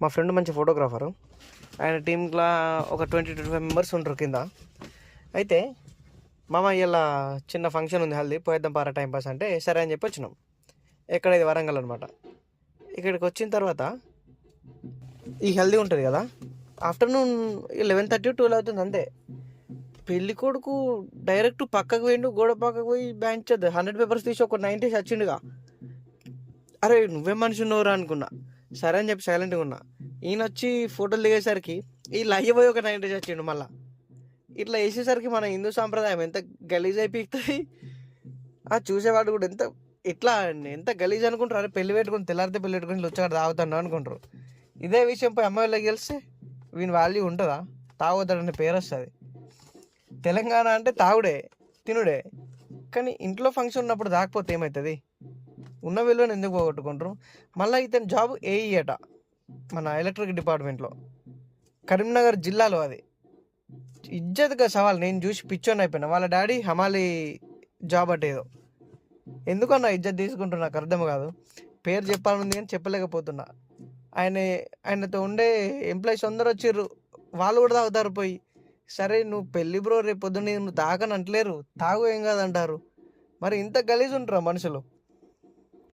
మా ఫ్రెండ్ మంచి ఫోటోగ్రాఫరు. ఆయన టీంలో ఒక 20-25 మెంబర్స్ ఉంటారు కింద. అయితే మామ ఇలా చిన్న ఫంక్షన్ ఉంది, హల్దీ పోయేద్దాం పారా టైం పాస్ అంటే సరే అని చెప్పి వచ్చినాం. ఎక్కడ ఇది వరంగల్ అనమాట. ఇక్కడికి వచ్చిన తర్వాత ఈ హెల్దీ ఉంటుంది కదా, ఆఫ్టర్నూన్ 11:30-12 అవుతుంది అంతే. పెళ్లి కొడుకు డైరెక్ట్ పక్కకు పోయిండు, గోడ పక్కకు పోయి బ్యాంచ్ 100 పేపర్స్ తీసి ఒక 90 వచ్చిండుగా. అరే నువ్వే మనిషి ఉన్నవరా అనుకున్నా. సరే అని చెప్పి సైలెంట్గా ఉన్నా. ఈయన వచ్చి ఫోటోలు దిగేసరికి వీళ్ళు అయ్యపోయి ఒక 90 వచ్చిండు. మళ్ళీ ఇట్లా వేసేసరికి మన హిందూ సాంప్రదాయం ఎంత గలీజ్ అయిపోతుంది. ఆ చూసేవాడు కూడా ఎంత గలీజ్ అనుకుంటారు. అరే పెళ్లి పెట్టుకుని తెల్లారితే పెళ్లి పెట్టుకుని వచ్చాడు తాగుతాను అనుకుంటారు. ఇదే విషయంపై అమ్మాయిలకి తెలిస్తే వీని వాల్యూ ఉంటుందా? తాగుతాడనే పేరు వస్తుంది. తెలంగాణ అంటే తాగుడే తినుడే. కానీ ఇంట్లో ఫంక్షన్ ఉన్నప్పుడు తాకపోతే ఏమవుతుంది? ఉన్న విలువను ఎందుకు పోగొట్టుకుంటారు? మళ్ళీ ఇతని జాబ్ ఏఈ అట, మన ఎలక్ట్రిక్ డిపార్ట్మెంట్లో, కరీంనగర్ జిల్లాలో. అది ఇజ్జత్గా సవాల్. నేను చూసి పిచ్చోని అయిపోయినా. వాళ్ళ డాడీ హమాలి జాబ్ అట ఏదో. ఎందుకన్నా ఇజ్జత్ తీసుకుంటున్నా నాకు అర్థం కాదు. పేరు చెప్పాలనుంది కానీ చెప్పలేకపోతున్నా. ఆయనతో ఉండే ఎంప్లాయీస్ అందరూ వచ్చిర్రు, వాళ్ళు కూడా తాగుతారు పోయి. సరే నువ్వు పెళ్ళి బ్రో, రేపు పొద్దున్న నువ్వు తాగని అంటలేరు, తాగు ఏం కాదంటారు. మరి ఇంత గలీజ్ ఉంటారా మనుషులు?